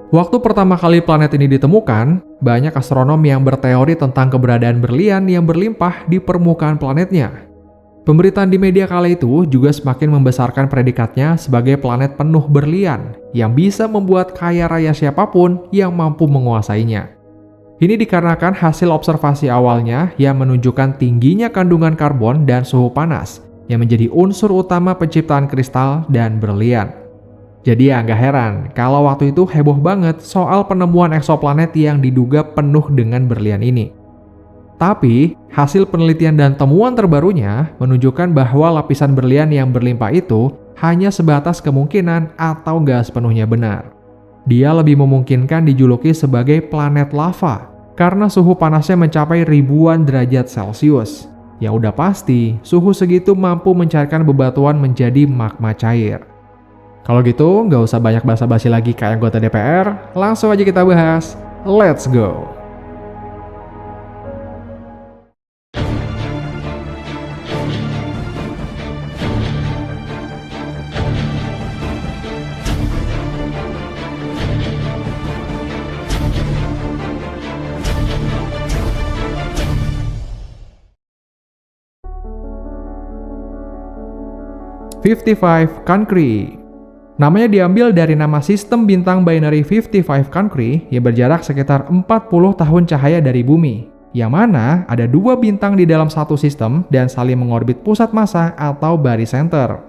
Waktu pertama kali planet ini ditemukan, banyak astronom yang berteori tentang keberadaan berlian yang berlimpah di permukaan planetnya. Pemberitaan di media kala itu juga semakin membesarkan predikatnya sebagai planet penuh berlian yang bisa membuat kaya raya siapapun yang mampu menguasainya. Ini dikarenakan hasil observasi awalnya yang menunjukkan tingginya kandungan karbon dan suhu panas yang menjadi unsur utama penciptaan kristal dan berlian. Jadi ya nggak heran kalau waktu itu heboh banget soal penemuan eksoplanet yang diduga penuh dengan berlian ini. Tapi, hasil penelitian dan temuan terbarunya menunjukkan bahwa lapisan berlian yang berlimpah itu hanya sebatas kemungkinan atau nggak sepenuhnya benar. Dia lebih memungkinkan dijuluki sebagai planet lava karena suhu panasnya mencapai ribuan derajat Celcius. Yang udah pasti, suhu segitu mampu mencairkan bebatuan menjadi magma cair. Kalau gitu, nggak usah banyak basa-basi lagi kayak anggota DPR, langsung aja kita bahas. Let's go! "55 Cancri". Namanya diambil dari nama sistem bintang binary 55 Cancri yang berjarak sekitar 40 tahun cahaya dari bumi, yang mana ada dua bintang di dalam satu sistem dan saling mengorbit pusat massa atau barycenter.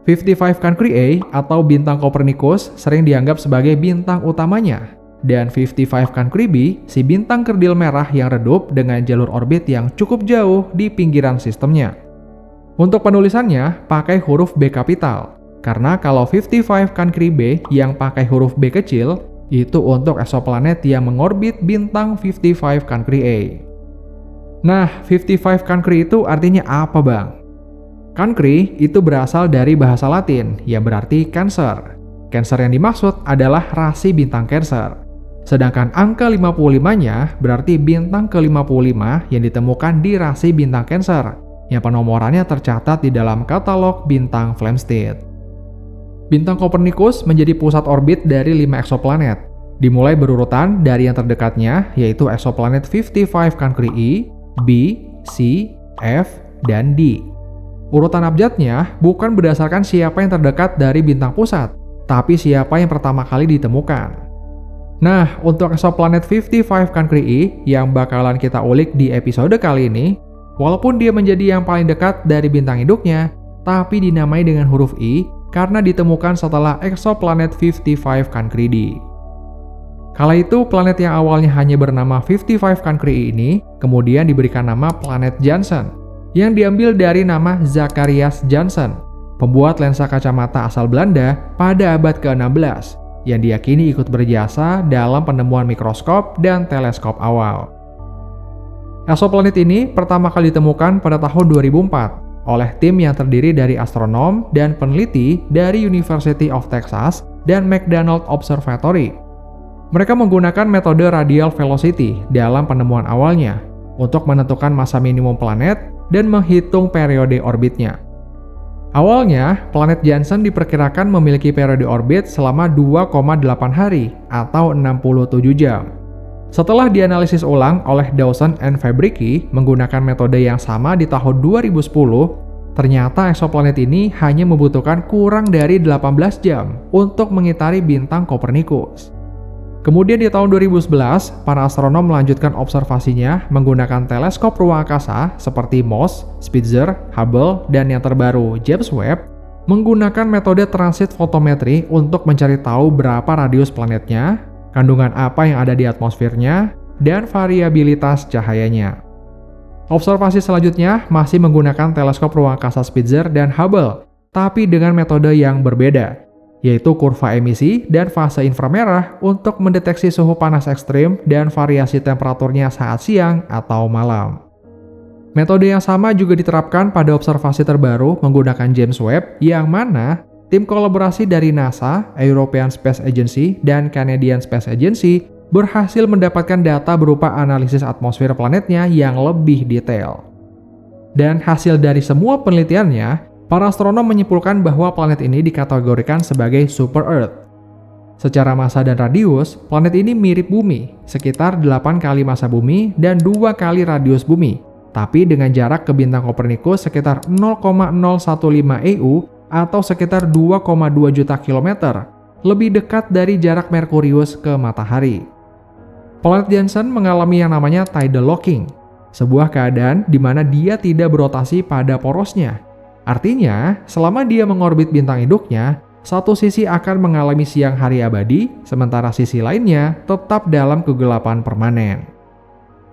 55 Cancri A atau bintang Copernicus sering dianggap sebagai bintang utamanya, dan 55 Cancri B si bintang kerdil merah yang redup dengan jalur orbit yang cukup jauh di pinggiran sistemnya. Untuk penulisannya, pakai huruf B kapital, karena kalau 55 Cancri B yang pakai huruf B kecil, itu untuk eksoplanet yang mengorbit bintang 55 Cancri A. Nah, 55 Cancri itu artinya apa, Bang? Cancri itu berasal dari bahasa Latin yang berarti Cancer. Cancer yang dimaksud adalah rasi bintang Cancer. Sedangkan angka 55-nya berarti bintang ke-55 yang ditemukan di rasi bintang Cancer, yang penomorannya tercatat di dalam katalog bintang Flamsteed. Bintang Copernicus menjadi pusat orbit dari 5 eksoplanet, dimulai berurutan dari yang terdekatnya, yaitu eksoplanet 55 Cancri E, B, C, F, dan D. Urutan abjadnya bukan berdasarkan siapa yang terdekat dari bintang pusat, tapi siapa yang pertama kali ditemukan. Nah, untuk eksoplanet 55 Cancri E yang bakalan kita ulik di episode kali ini, walaupun dia menjadi yang paling dekat dari bintang induknya, tapi dinamai dengan huruf I karena ditemukan setelah eksoplanet 55 Cancri D. Kala itu, planet yang awalnya hanya bernama 55 Cancri ini kemudian diberikan nama planet Janssen, yang diambil dari nama Zacharias Janssen, pembuat lensa kacamata asal Belanda pada abad ke-16, yang diyakini ikut berjasa dalam penemuan mikroskop dan teleskop awal. Eksoplanet ini pertama kali ditemukan pada tahun 2004 oleh tim yang terdiri dari astronom dan peneliti dari University of Texas dan McDonald Observatory. Mereka menggunakan metode radial velocity dalam penemuan awalnya untuk menentukan massa minimum planet dan menghitung periode orbitnya. Awalnya, planet Janssen diperkirakan memiliki periode orbit selama 2,8 hari atau 67 jam. Setelah dianalisis ulang oleh Dawson and Fabricki menggunakan metode yang sama di tahun 2010, ternyata eksoplanet ini hanya membutuhkan kurang dari 18 jam untuk mengitari bintang Copernicus. Kemudian di tahun 2011, para astronom melanjutkan observasinya menggunakan teleskop ruang angkasa seperti MOSS, Spitzer, Hubble, dan yang terbaru James Webb, menggunakan metode transit fotometri untuk mencari tahu berapa radius planetnya, kandungan apa yang ada di atmosfernya, dan variabilitas cahayanya. Observasi selanjutnya masih menggunakan teleskop ruang angkasa Spitzer dan Hubble, tapi dengan metode yang berbeda, yaitu kurva emisi dan fase inframerah untuk mendeteksi suhu panas ekstrim dan variasi temperaturnya saat siang atau malam. Metode yang sama juga diterapkan pada observasi terbaru menggunakan James Webb, yang mana tim kolaborasi dari NASA, European Space Agency, dan Canadian Space Agency berhasil mendapatkan data berupa analisis atmosfer planetnya yang lebih detail. Dan hasil dari semua penelitiannya, para astronom menyimpulkan bahwa planet ini dikategorikan sebagai super Earth. Secara massa dan radius, planet ini mirip Bumi, sekitar 8 kali massa Bumi dan 2 kali radius Bumi. Tapi dengan jarak ke bintang Copernicus sekitar 0,015 EU atau sekitar 2,2 juta kilometer, lebih dekat dari jarak Merkurius ke Matahari. Planet Johnson mengalami yang namanya tidal locking, sebuah keadaan di mana dia tidak berotasi pada porosnya. Artinya, selama dia mengorbit bintang induknya, satu sisi akan mengalami siang hari abadi, sementara sisi lainnya tetap dalam kegelapan permanen.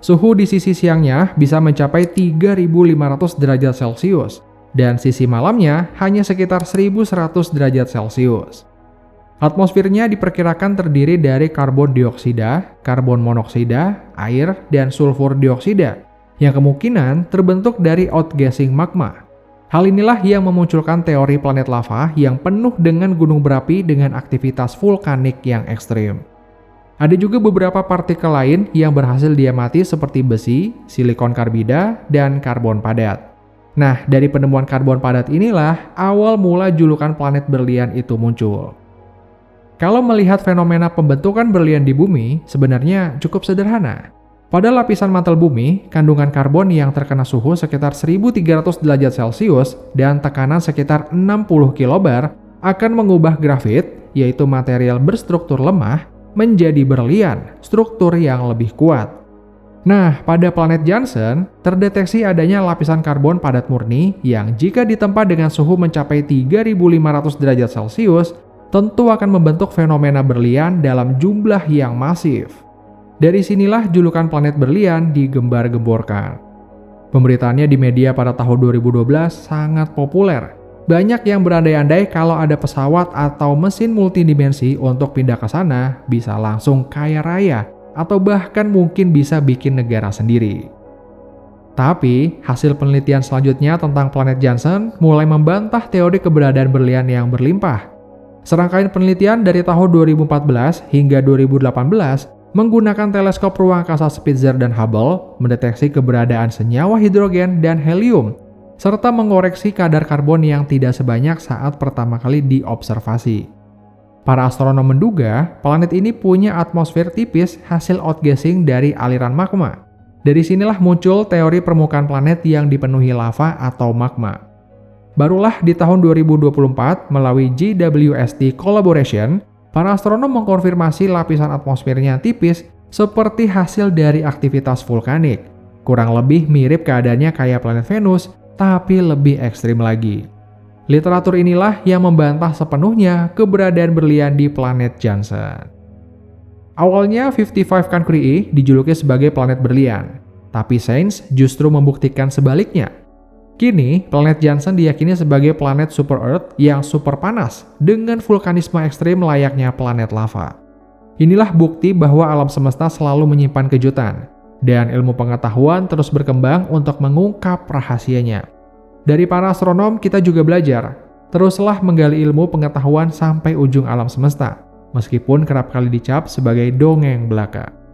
Suhu di sisi siangnya bisa mencapai 3.500 derajat Celcius, dan sisi malamnya hanya sekitar 1.100 derajat Celcius. Atmosfernya diperkirakan terdiri dari karbon dioksida, karbon monoksida, air, dan sulfur dioksida, yang kemungkinan terbentuk dari outgassing magma. Hal inilah yang memunculkan teori planet lava yang penuh dengan gunung berapi dengan aktivitas vulkanik yang ekstrim. Ada juga beberapa partikel lain yang berhasil diamati seperti besi, silikon karbida, dan karbon padat. Nah, dari penemuan karbon padat inilah awal mula julukan planet berlian itu muncul. Kalau melihat fenomena pembentukan berlian di bumi, sebenarnya cukup sederhana. Pada lapisan mantel bumi, kandungan karbon yang terkena suhu sekitar 1.300 derajat Celcius dan tekanan sekitar 60 kilobar akan mengubah grafit, yaitu material berstruktur lemah, menjadi berlian, struktur yang lebih kuat. Nah, pada planet Johnson, terdeteksi adanya lapisan karbon padat murni yang jika ditempa dengan suhu mencapai 3.500 derajat Celcius, tentu akan membentuk fenomena berlian dalam jumlah yang masif. Dari sinilah julukan planet berlian digembar-gemborkan. Pemberitaannya di media pada tahun 2012 sangat populer. Banyak yang berandai-andai kalau ada pesawat atau mesin multidimensi untuk pindah ke sana bisa langsung kaya raya atau bahkan mungkin bisa bikin negara sendiri. Tapi, hasil penelitian selanjutnya tentang planet Johnson mulai membantah teori keberadaan berlian yang berlimpah. Serangkaian penelitian dari tahun 2014 hingga 2018 menggunakan teleskop ruang angkasa Spitzer dan Hubble mendeteksi keberadaan senyawa hidrogen dan helium, serta mengoreksi kadar karbon yang tidak sebanyak saat pertama kali diobservasi. Para astronom menduga planet ini punya atmosfer tipis hasil outgassing dari aliran magma. Dari sinilah muncul teori permukaan planet yang dipenuhi lava atau magma. Barulah di tahun 2024, melalui JWST Collaboration, para astronom mengkonfirmasi lapisan atmosfernya tipis seperti hasil dari aktivitas vulkanik. Kurang lebih mirip keadaannya kayak planet Venus, tapi lebih ekstrim lagi. Literatur inilah yang membantah sepenuhnya keberadaan berlian di planet Johnson. Awalnya 55 Cancri dijuluki sebagai planet berlian, tapi sains justru membuktikan sebaliknya. Kini, planet Johnson diyakini sebagai planet super Earth yang super panas dengan vulkanisme ekstrim layaknya planet lava. Inilah bukti bahwa alam semesta selalu menyimpan kejutan, dan ilmu pengetahuan terus berkembang untuk mengungkap rahasianya. Dari para astronom, kita juga belajar, teruslah menggali ilmu pengetahuan sampai ujung alam semesta, meskipun kerap kali dicap sebagai dongeng belaka.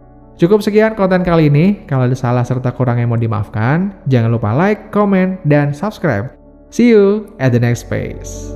Cukup sekian konten kali ini. Kalau ada salah serta kurang yang mau dimaafkan, jangan lupa like, comment, dan subscribe. See you at the next space.